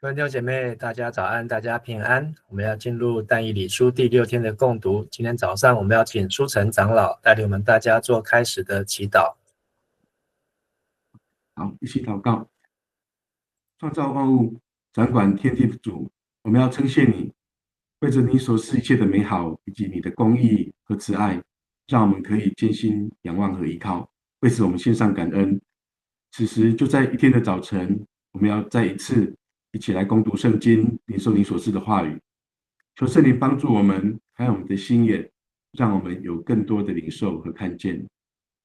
各位弟兄姐妹，大家早安，大家平安。我们要进入但以理书第6天的共读。今天早上我们要请书成长老带领我们大家做开始的祈祷。好，一起祷告。创造万物、掌管天地的主，我们要称谢你，为着你所赐一切的美好，以及你的公义和慈爱，让我们可以艰辛仰望和依靠。为此，我们献上感恩。此时就在一天的早晨，我们要再一次一起来攻读圣经，领受你所赐的话语。求圣灵帮助我们，开我们的心眼，让我们有更多的领受和看见。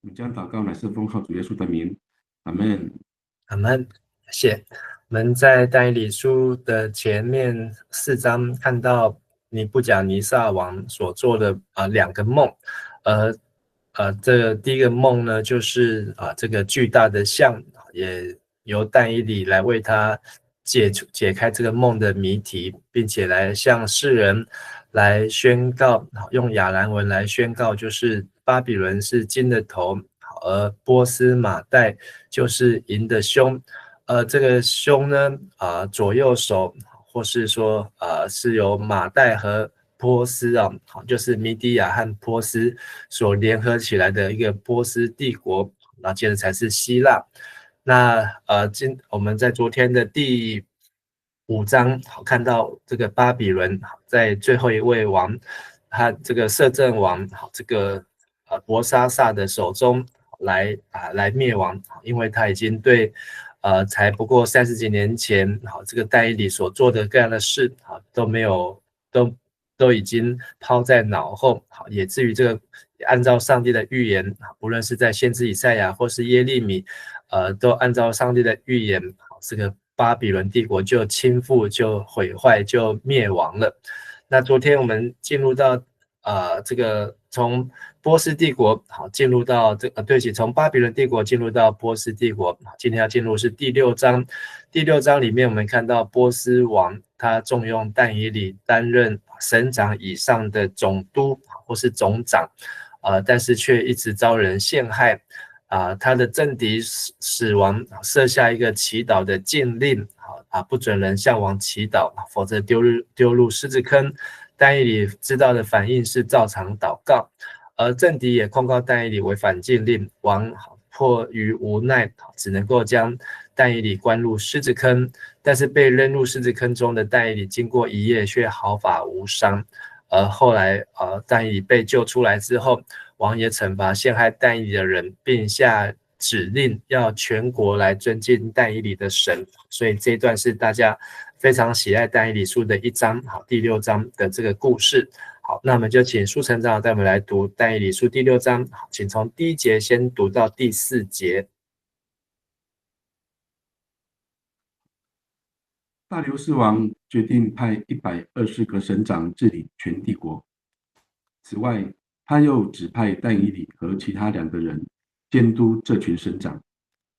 我们将祷告乃是奉靠主耶稣的名，阿们。阿们。谢谢。我们在但以理书的前面4章看到尼布甲尼撒王所做的2个梦，这个第一个梦呢，就是这个巨大的象，也由但以理来为他解开这个梦的谜题，并且来向世人来宣告，用亚兰文来宣告，就是巴比伦是金的头，而波斯马代就是银的胸。这个胸呢，左右手，或是说是由马代和波斯就是米底亚和波斯所联合起来的一个波斯帝国，然后接着才是希腊。那我们在昨天的第5章看到这个巴比伦在最后一位王，他这个摄政王这个伯沙撒的手中来灭亡，因为他已经对才不过30几年前这个但以理所做的各样的事都已经抛在脑后，也至于这个按照上帝的预言，不论是在先知以赛亚或是耶利米，都按照上帝的预言，这个巴比伦帝国就倾覆、就毁坏、就灭亡了。那昨天我们进入到这个从波斯帝国进入到对不起，从巴比伦帝国进入到波斯帝国。今天要进入是第6章。第6章里面我们看到波斯王他重用但以理担任省长以上的总督或是总长，但是却一直遭人陷害。他的政敌使王设下一个祈祷的禁令，不准人向王祈祷，否则丢入狮子坑。但以理知道的反应是照常祷告，而政敌也控告但以理违反禁令，王迫于无奈，只能够将但以理关入狮子坑。但是被扔入狮子坑中的但以理经过一夜却毫发无伤。而后来但以理被救出来之后，王也惩罚陷害但以理的人，并下指令要全国来尊敬但以理的神。所以这一段是大家非常喜爱但以理书的1章，第6章的这个故事。好，那我们就请书成长老带我们来读但以理书第6章，请从第1节先读到第4节。大流士王决定派120个省长治理全帝国。此外，他又指派但以理和其他2个人监督这群省长，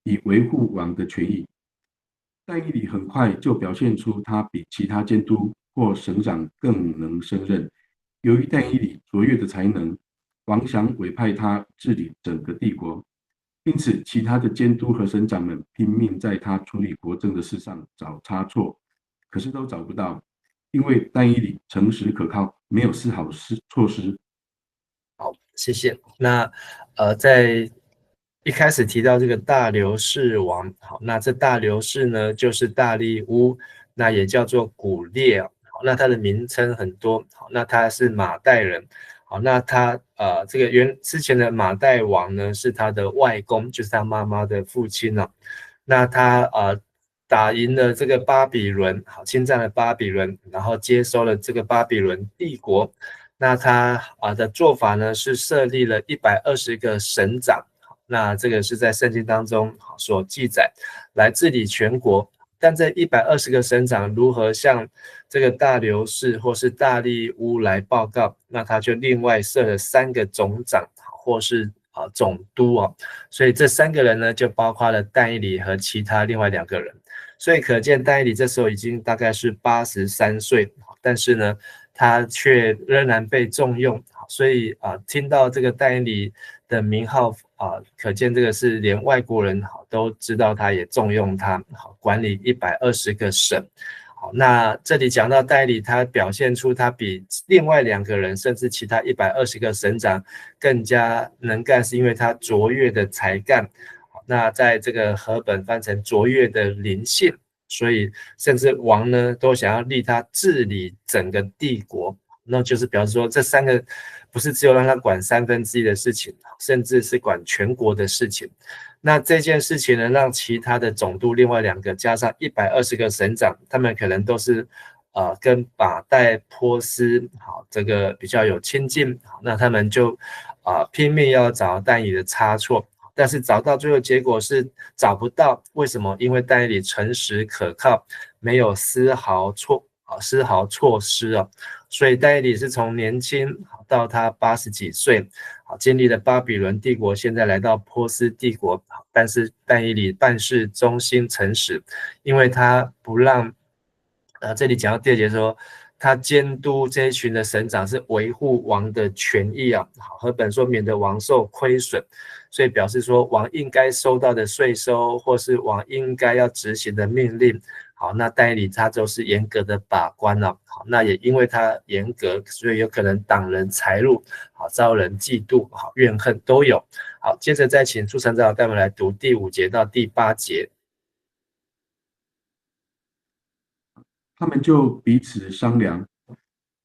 以维护王的权益。但以理很快就表现出他比其他监督或省长更能胜任。由于但以理卓越的才能，王想委派他治理整个帝国，因此其他的监督和省长们拼命在他处理国政的事上找差错，可是都找不到，因为但以理诚实可靠，没有丝毫错失。好，谢谢。那在一开始提到这个大流士王，好，那这大流士呢，就是大利乌，那也叫做古列，好，那他的名称很多，好，那他是马代人，好，那他这个之前的马代王呢，是他的外公，就是他妈妈的父亲啊，那他打赢了这个巴比伦，好，侵占了巴比伦，然后接收了这个巴比伦帝国。那他的做法呢，是设立了120个省长，那这个是在圣经当中所记载，来治理全国。但这120个省长如何向这个大流士或是大利乌来报告，那他就另外设了3个总长或是总督所以这3个人呢，就包括了但以理和其他另外2个人。所以可见但以理这时候已经大概是83岁，但是呢，他却仍然被重用，所以听到这个但以理的名号可见这个是连外国人都知道他，也重用他，管理120个省。好，那这里讲到但以理，他表现出他比另外2个人，甚至其他120个省长更加能干，是因为他卓越的才干。那在这个和本翻成卓越的灵性，所以甚至王呢都想要立他治理整个帝国，那就是表示说这3个不是只有让他管1/3的事情，甚至是管全国的事情。那这件事情呢，让其他的总督另外2个加上120个省长，他们可能都是跟马代波斯好这个比较有亲近，那他们就拼命要找但以理的差错。但是找到最后结果是找不到，为什么？因为但以理诚实可靠，没有丝毫错失啊。所以但以理是从年轻到他80几岁，经历了巴比伦帝国，现在来到波斯帝国，但是但以理办事忠心诚实，因为他不让，这里讲到第2节说，他监督这一群的省长是维护王的权益啊，和本说免得王受亏损。所以表示说，王应该收到的税收，或是王应该要执行的命令，好，那但以理他就是严格的把关了。好，那也因为他严格，所以有可能挡人财路，好，招人嫉妒，好，怨恨都有。好，接着再请朱长长带我们来读第5节到第8节。他们就彼此商量，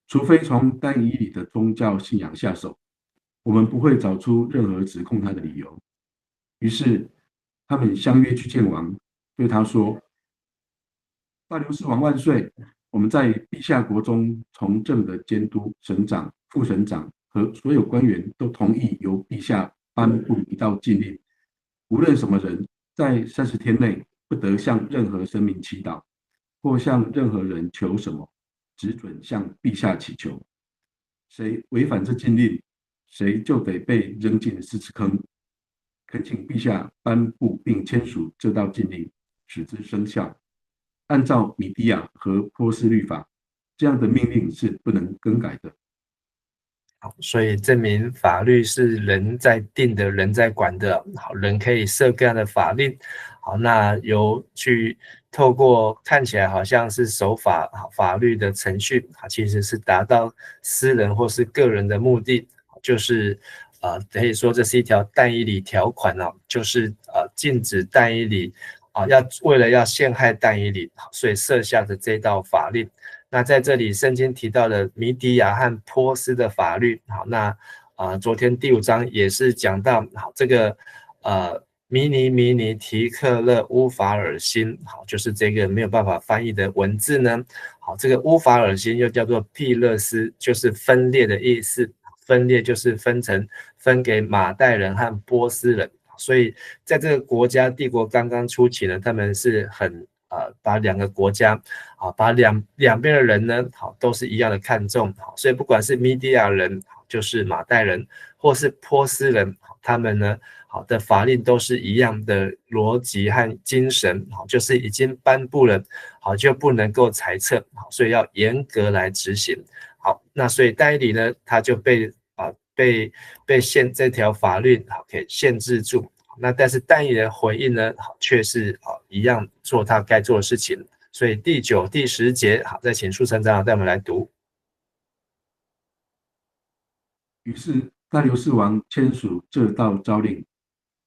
除非从但以理的宗教信仰下手，我们不会找出任何指控他的理由。于是他们相约去见王，对他说：“大流士王万岁！我们在陛下国中从政的监督、省长、副省长和所有官员都同意由陛下颁布一道禁令，无论什么人，在30天内不得向任何神明祈祷，或向任何人求什么，只准向陛下祈求。谁违反这禁令，谁就得被扔进狮子坑。恳请陛下颁布并签署这道禁令，使之生效。按照米底亚和波斯律法，这样的命令是不能更改的。”好，所以证明法律是人在定的，人在管的。好，人可以设各样的法令。好，那由去透过看起来好像是守法律的程序，其实是达到私人或是个人的目的，就是可以说这是一条但以理条款啊，就是禁止但以理为了要陷害但以理，所以设下的这道法令。那在这里圣经提到的米底亚和波斯的法律，好，那昨天第5章也是讲到，好，这个米尼提克勒乌法尔辛，好，就是这个没有办法翻译的文字呢。好，这个乌法尔辛又叫做庇勒斯，就是分裂的意思。分裂就是分给马代人和波斯人，所以在这个国家帝国刚刚初期呢，他们是很把2个国家把两边的人呢都是一样的看重，所以不管是米底亚人就是马代人，或是波斯人，他们呢的法令都是一样的逻辑和精神，就是已经颁布了，就不能够裁撤，所以要严格来执行。好，那所以但以理呢，他就被这条法律给限制住。那但是但以理的回应呢，却是一样做他该做的事情。所以第9、第10节，好，再请书成长老带我们来读。于是大流士王签署这道诏令，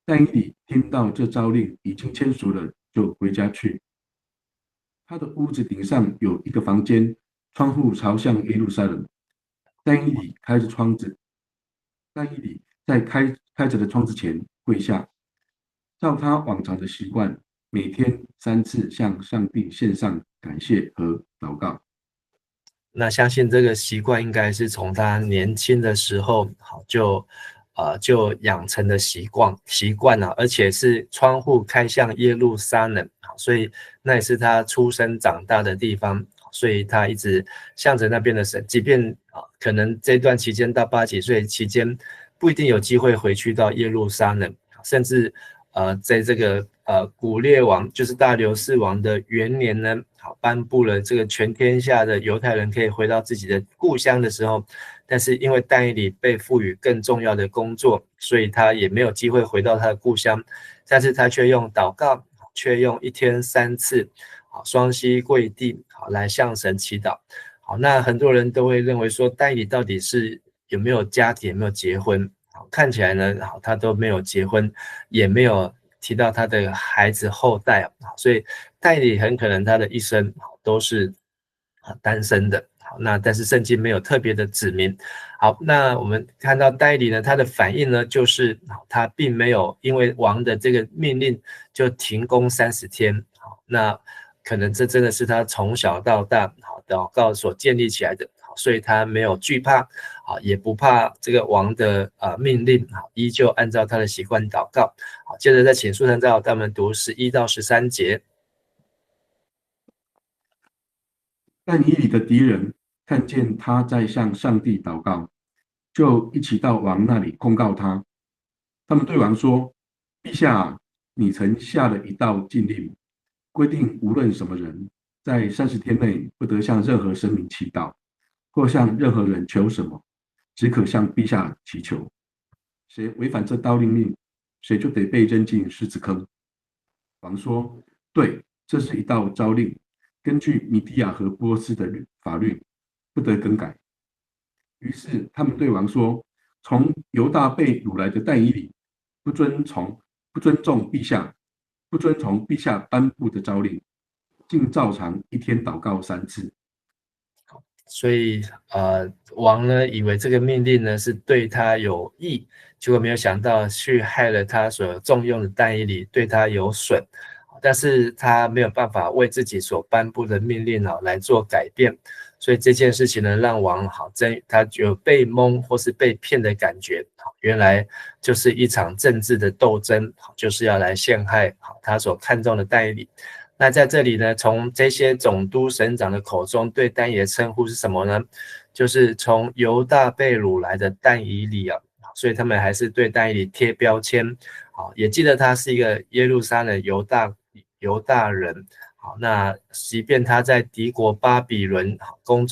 但以理听到这诏令已经签署了，就回家去。他的屋子顶上有一个房间，窗户朝向耶路撒冷。但以理开着窗子，但以理在开着的窗子前跪下，照他往常的习惯，每天3次向上帝献上感谢和祷告。那相信这个习惯应该是从他年轻的时候就养成的习惯了，而且是窗户开向耶路撒冷，所以那也是他出生长大的地方，所以他一直向着那边的神，即便可能这段期间到80几岁期间不一定有机会回去到耶路撒冷，甚至在这个古列王就是大流士王的元年呢，颁布了这个全天下的犹太人可以回到自己的故乡的时候，但是因为但以理被赋予更重要的工作，所以他也没有机会回到他的故乡，但是他却用祷告，却用1天3次好，双膝跪地，好，来向神祈祷。好，那很多人都会认为说，但以理到底是有没有家庭，有没有结婚？好，看起来呢，好，他都没有结婚，也没有提到他的孩子后代，所以但以理很可能他的一生都是单身的。好，那但是圣经没有特别的指明。好，那我们看到但以理呢，他的反应呢，就是他并没有因为王的这个命令就停工30天。好，那可能这真的是他从小到大好祷告所建立起来的，所以他没有惧怕，好，也不怕这个王的命令，好，依旧按照他的习惯祷告。好，接着再请素成长老带我们读11到13节。但以理的敌人看见他在向上帝祷告，就一起到王那里控告他。他们对王说：“陛下，你曾下了一道禁令，规定无论什么人，在30天内不得向任何神明祈祷，或向任何人求什么，只可向陛下祈求。谁违反这道令，谁就得被扔进狮子坑。”王说：“对，这是一道诏令，根据米底亚和波斯的法律，不得更改。”于是他们对王说：“从犹大被掳来的但以理，不尊重陛下，不遵从陛下颁布的诏令，竟照常一天祷告3次。”所以王呢以为这个命令呢是对他有益，结果没有想到去害了他所重用的但以理，对他有损。但是他没有办法为自己所颁布的命令来做改变，所以这件事情呢让王他有被蒙或是被骗的感觉，原来就是一场政治的斗争，就是要来陷害他所看重的但以理。那在这里呢，从这些总督省长的口中对但以理的称呼是什么呢？就是从犹大被掳来的但以理啊，所以他们还是对但以理贴标签，也记得他是一个耶路撒冷犹大人。好，那即便他在敌国巴比伦工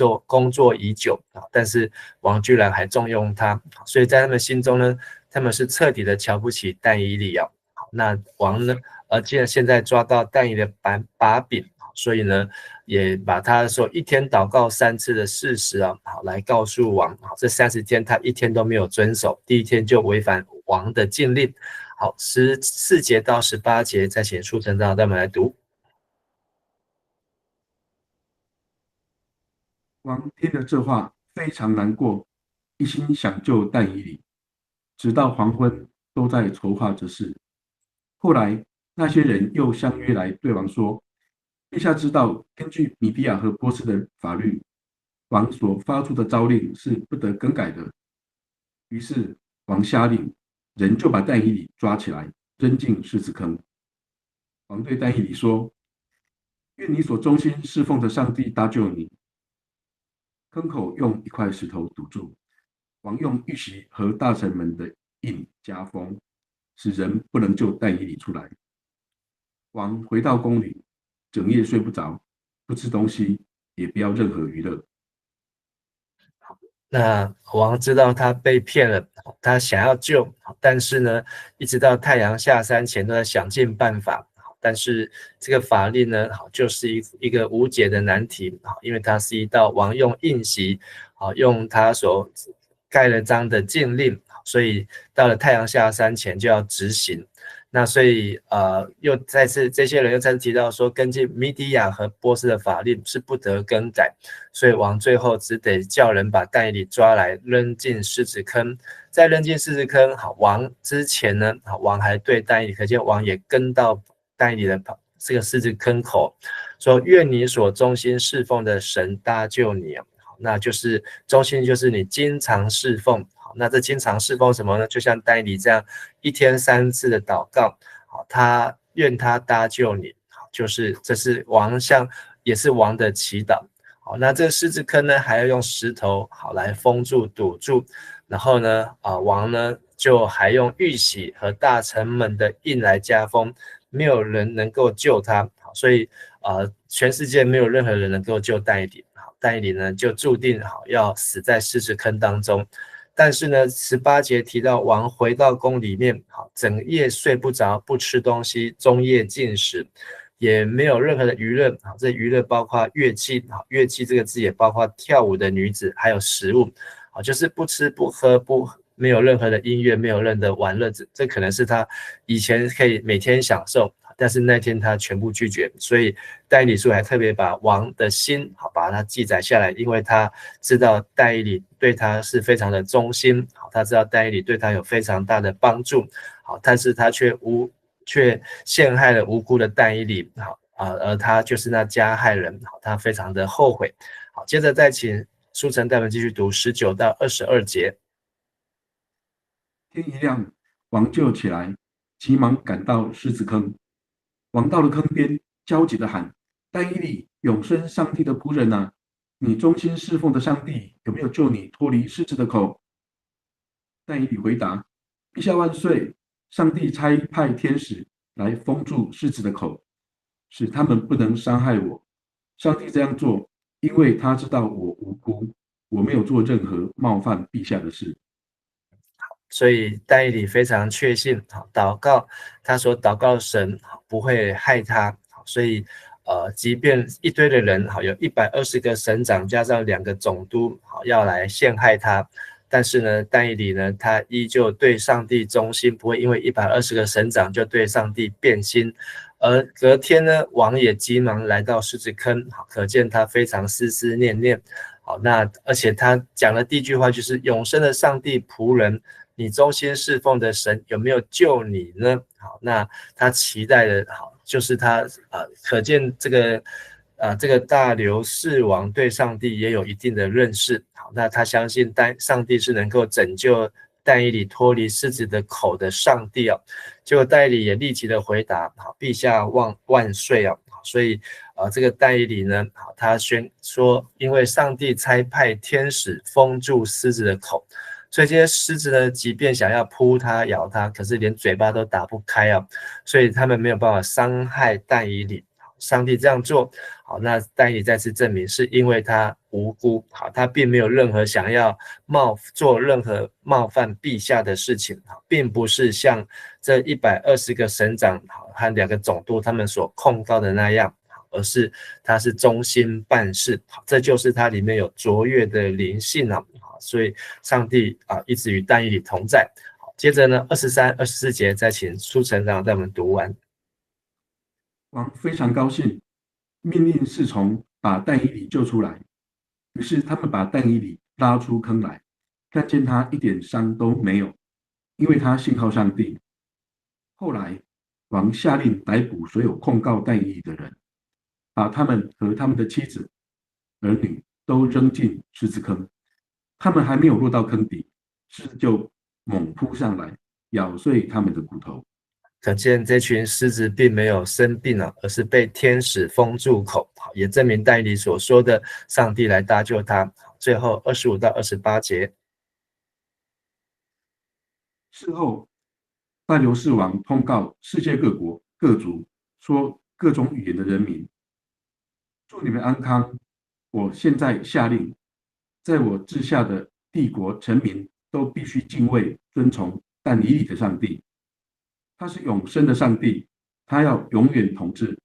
作已久，但是王居然还重用他，所以在他们心中呢，他们是彻底的瞧不起但以理啊。那王呢，既然现在抓到但以理的把柄，所以呢，也把他说一天祷告3次的事实来告诉王。这30天他一天都没有遵守，第一天就违反王的禁令。好，14节到18节，再请素成长老带我们来读。王听了这话，非常难过，一心想救但以理，直到黄昏都在筹划这事。后来那些人又相约来对王说：“陛下知道，根据米底亚和波斯的法律，王所发出的诏令是不得更改的。”于是王下令，人就把但以理抓起来，扔进狮子坑。王对但以理说：“愿你所忠心侍奉的上帝搭救你。”坑口用一块石头堵住，王用玉玺和大臣们的印加封，使人不能救但以理出来。王回到宫里，整夜睡不着，不吃东西，也不要任何娱乐。那王知道他被骗了，他想要救，但是呢，一直到太阳下山前都在想尽办法。但是这个法令呢，就是一个无解的难题，因为它是一道王用印玺，用他所盖了章的禁令，所以到了太阳下山前就要执行。那所以又再次这些人又再次提到说，根据米底亚和波斯的法令是不得更改，所以王最后只得叫人把但以理抓来扔进狮子坑。在扔进狮子坑，王之前呢，王还对但以理，可见王也跟到但以理的这个狮子坑口，说愿你所忠心侍奉的神搭救你。那就是忠心，就是你经常侍奉。那这经常侍奉什么呢？就像但以理这样一天3次的祷告，他愿他搭救你，就是这是王也是王的祈祷。好，那这个狮子坑呢，还要用石头来封住堵住，然后呢，王呢就还用玉玺和大臣们的印来加封，没有人能够救他，所以全世界没有任何人能够救但以理。但以理呢就注定要死在狮子坑当中。但是呢，18节提到王回到宫里面，整夜睡不着，不吃东西，终夜禁食，也没有任何的娱乐，好，这娱乐包括乐器，好，乐器这个字也包括跳舞的女子，还有食物，好，就是不吃不喝没有任何的音乐，没有任何的玩乐，这可能是他以前可以每天享受，但是那天他全部拒绝，所以但以理书还特别把王的心好把它记载下来，因为他知道但以理对他是非常的忠心，好，他知道但以理对他有非常大的帮助，好，但是他却陷害了无辜的但以理，好而他就是那加害人，好，他非常的后悔。好，接着再请书成带我们继续读19到22节。天一亮，王就起来，急忙赶到狮子坑。王到了坑边，焦急地喊：但以理，永生上帝的仆人啊，你忠心侍奉的上帝有没有救你脱离狮子的口？但以理回答：陛下万岁！上帝差派天使来封住狮子的口，使他们不能伤害我。上帝这样做，因为他知道我无辜，我没有做任何冒犯陛下的事。所以但以理非常确信，祷告他所祷告的神不会害他，所以即便一堆的人有120个省长加上2个总督要来陷害他，但是呢但以理呢他依旧对上帝忠心，不会因为120个省长就对上帝变心。而隔天呢王也急忙来到狮子坑，可见他非常思思念念。好，那而且他讲的第一句话就是永生的上帝仆人，你忠心侍奉的神有没有救你呢？好，那他期待的，好，就是他可见这个大流士王对上帝也有一定的认识。好，那他相信上帝是能够拯救但以理脱离狮子的口的上帝哦。结果但以理也立即的回答：好，陛下万岁啊！所以这个但以理呢，他宣说，因为上帝差派天使封住狮子的口，所以这些狮子呢，即便想要扑它、咬它，可是连嘴巴都打不开啊，所以他们没有办法伤害但以理。上帝这样做，好，那但以理再次证明是因为他无辜，好，他并没有任何想要做任何冒犯陛下的事情，并不是像这120个省长和2个总督他们所控告的那样，而是他是忠心办事，这就是他里面有卓越的灵性啊，所以上帝一直与但以理同在。接着呢，23、24节再请书成长带我们读完。王非常高兴，命令侍从把但以理救出来。于是他们把但以理拉出坑来，看见他一点伤都没有，因为他信靠上帝。后来王下令逮捕所有控告但以理的人，把他们和他们的妻子、儿女都扔进狮子坑。他们还没有落到坑底，狮子就猛扑上来，咬碎他们的骨头。可见这群狮子并没有生病了，而是被天使封住口，也证明但以理所说的上帝来搭救他。最后25到28节。事后，大流士王通告世界各国各族，说各种语言的人民：祝你们安康！我现在下令，在我治下的帝国臣民都必须敬畏、遵从但以理的上帝。他是永生的上帝，他要永远统治，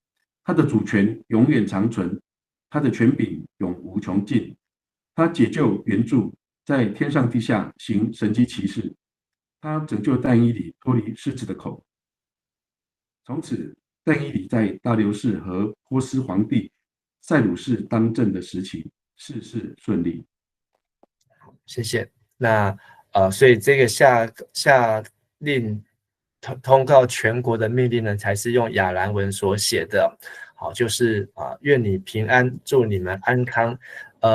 他的主权永远长存，他的权柄永无穷尽。他解救援助，在天上地下行神迹奇事。他拯救但以理脱离狮子的口。从此，但以理在大流士和波斯皇帝塞鲁士当政的时期，事事顺利。谢谢。那所以这个下令通告全国的命令呢，才是用亚兰文所写的。好，就是愿你平安，祝你们安康。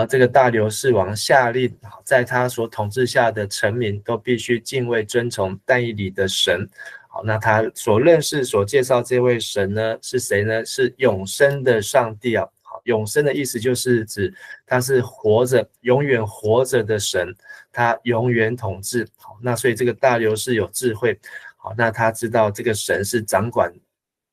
这个大流士王下令，在他所统治下的臣民都必须敬畏遵从但以理的神。好，那他所认识、所介绍这位神呢，是谁呢？是永生的上帝啊。永生的意思就是指他是活着、永远活着的神，他永远统治。好，那所以这个大流士有智慧。好，那他知道这个神是掌管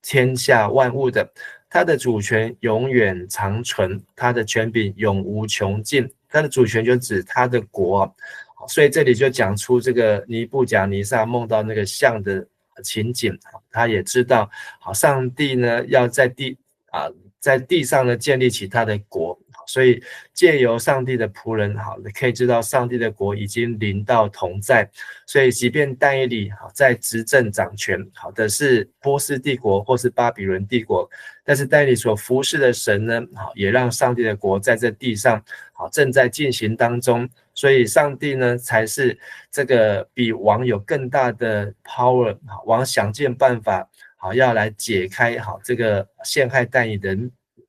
天下万物的，他的主权永远长存，他的权柄永无穷尽。他的主权就指他的国，所以这里就讲出这个尼布甲尼撒梦到那个像的情景，他也知道，好，上帝呢要在在地上呢建立起他的国。所以借由上帝的仆人，可以知道上帝的国已经临到同在。所以即便但以理在执政掌权的是波斯帝国或是巴比伦帝国，但是但以理所服侍的神呢，也让上帝的国在这地上正在进行当中。所以上帝呢才是这个比王有更大的 power， 王想尽办法要来解开这个陷害但以理的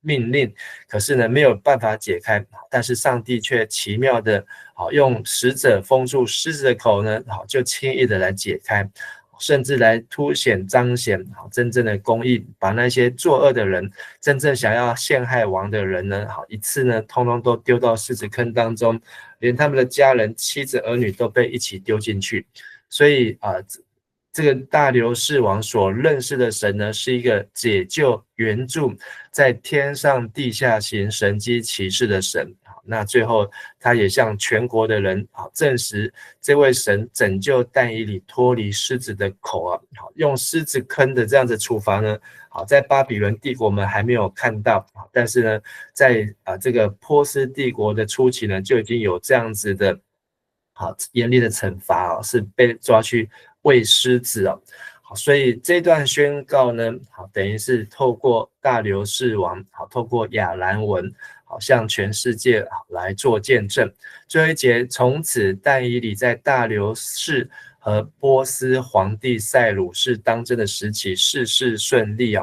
命令，可是呢没有办法解开，但是上帝却奇妙的用使者封住狮子的口呢，就轻易的来解开，甚至来凸显彰显真正的公义，把那些作恶的人，真正想要陷害王的人呢，一次呢通通都丢到狮子坑当中，连他们的家人、妻子、儿女都被一起丢进去。所以这个大流士王所认识的神呢，是一个解救援助，在天上地下行神迹奇事的神。那最后他也向全国的人证实，这位神拯救但以理脱离狮子的口用狮子坑的这样子处罚呢，在巴比伦帝国我们还没有看到，但是呢，在这个波斯帝国的初期呢，就已经有这样子的严厉的惩罚是被抓去喂狮子所以这段宣告呢，等于是透过大流士王，透过亚兰文，向全世界来做见证。最后一节，从此但以理在大流士和波斯皇帝塞鲁士当政的时期，事事顺利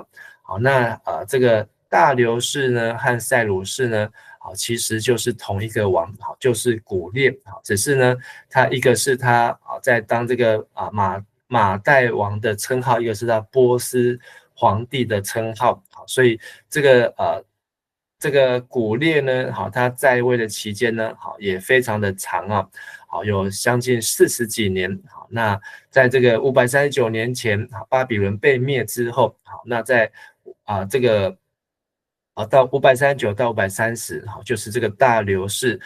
那这个大流士呢和塞鲁士呢，其实就是同一个王，就是古列，只是呢，他一个是他在当这个马代王的称号，一个是他波斯皇帝的称号，所以这个古列呢，他在位的期间呢，也非常的长有将近40几年。那在这个539年前，巴比伦被灭之后，那在这个到539到530，就是这个大流士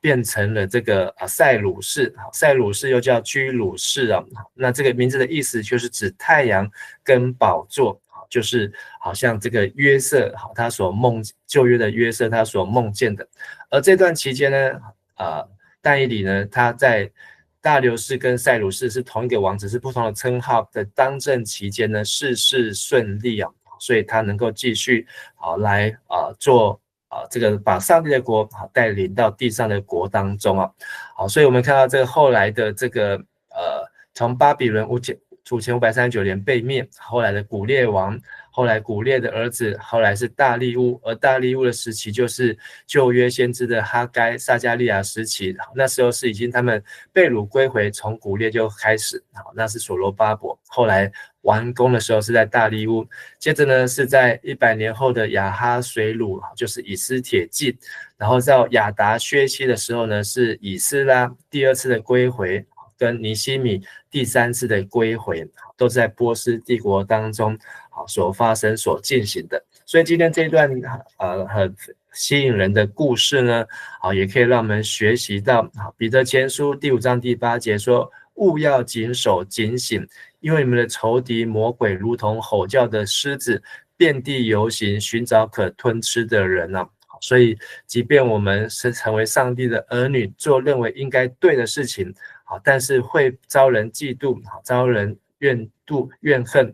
变成了这个塞鲁士，塞鲁士又叫居鲁士那这个名字的意思就是指太阳跟宝座，就是好像这个约瑟他所旧约的约瑟他所梦见的。而这段期间呢，但以理呢，他在大流士跟塞鲁士是同一个王，只是不同的称号的当政期间呢，事事顺利所以他能够继续来做这个把上帝的国带领到地上的国当中所以我们看到这个后来的这个从巴比伦5539年被灭，后来的古列王，后来古列的儿子，后来是大利乌，而大利乌的时期就是旧约先知的哈该、撒迦利亚时期，那时候是已经他们被掳归回，从古列就开始，那是所罗巴伯，后来完工的时候是在大利乌，接着呢是在100年后的亚哈水鲁，就是以斯帖记，然后到亚达薛西的时候呢是以斯拉第2次的归回，跟尼希米第3次的归回，都在波斯帝国当中所发生所进行的。所以今天这一段很吸引人的故事呢，也可以让我们学习到彼得前书第5章第8节说，务要谨守警醒，因为你们的仇敌魔鬼如同吼叫的狮子，遍地游行，寻找可吞吃的人所以即便我们是成为上帝的儿女，做认为应该对的事情，但是会遭人嫉妒，遭人怨恨，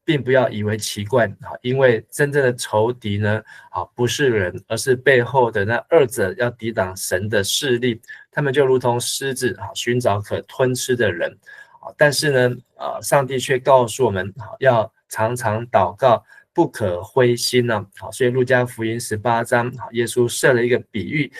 并不要以为奇怪，因为真正的仇敌呢，不是人，而是背后的那2者要抵挡神的势力，他们就如同狮子，寻找可吞吃的人。但是呢，上帝却告诉我们，要常常祷告，不可灰心所以路加福音18章，耶稣设了一个比喻，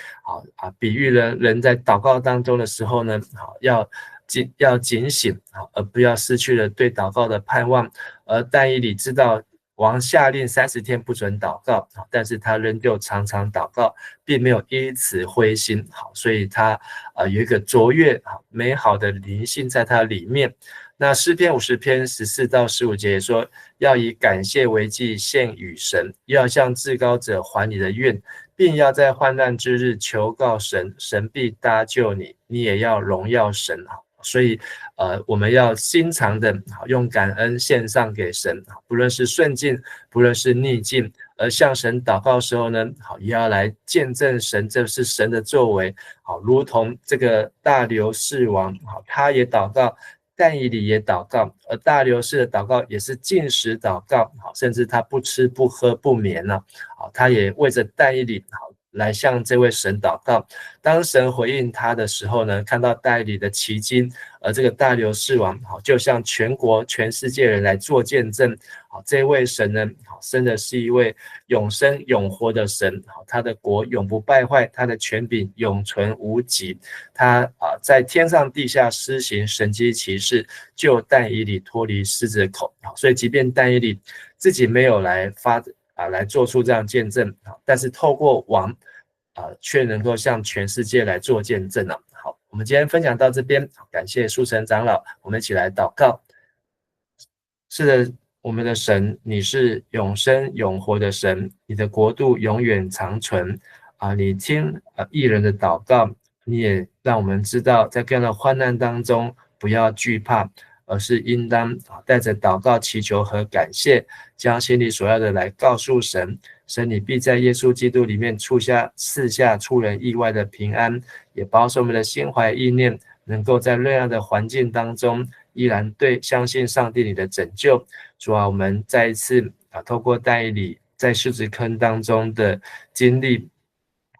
比喻了人在祷告当中的时候呢，要警醒，而不要失去了对祷告的盼望。而但以理知道王下令30天不准祷告，但是他仍旧常常祷告，并没有因此灰心，所以他有一个卓越美好的灵性在他里面。那诗篇50篇14到15节也说，要以感谢为祭献与神，要向至高者还你的愿，并要在患难之日求告神，神必搭救你，你也要荣耀神所以我们要经常的用感恩献上给神，不论是顺境，不论是逆境，而向神祷告的时候呢，也要来见证神，这是神的作为，如同这个大流士王，他也祷告，但以理也祷告，而大流士的祷告也是禁食祷告，甚至他不吃不喝不眠了，他也为着但以理来向这位神祷告。当神回应他的时候呢，看到但以理的奇经，而这个大流士王就向全国全世界人来做见证，这位神呢真的是一位永生永活的神，他的国永不败坏，他的权柄永存无极，他在天上地下施行神迹奇事，救但以理脱离狮子的口。所以即便但以理自己没有来做出这样见证，但是透过王却能够向全世界来做见证。好，我们今天分享到这边，感谢书成长老，我们一起来祷告。是的，我们的神，你是永生永活的神，你的国度永远长存你听义人的祷告，你也让我们知道在各样的患难当中不要惧怕，而是应当带着祷告祈求和感谢，将心里所要的来告诉神，神你必在耶稣基督里面赐下出人意外的平安，也保守我们的心怀意念能够在各样的环境当中依然相信上帝你的拯救。主我们再一次透过但以理在狮子坑当中的经历，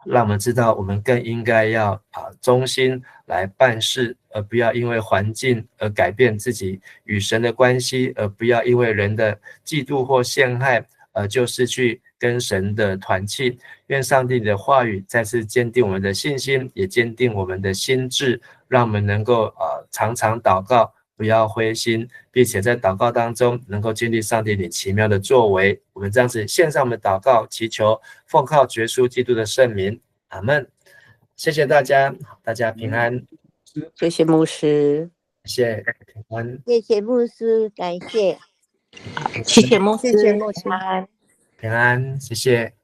让我们知道我们更应该要忠心来办事，而不要因为环境而改变自己与神的关系，而不要因为人的嫉妒或陷害就失去跟神的团契。愿上帝的话语再次坚定我们的信心，也坚定我们的心智，让我们能够常常祷告，不要灰心，并且在祷告当中能够经历上帝你奇妙的作为。我们这样子献上我们的祷告，祈求奉靠耶稣基督的圣名，阿们。谢谢大家，大家平安。谢谢牧师，谢谢平安，谢谢牧师，感谢，谢谢牧师，谢谢牧师平安。平安，谢谢。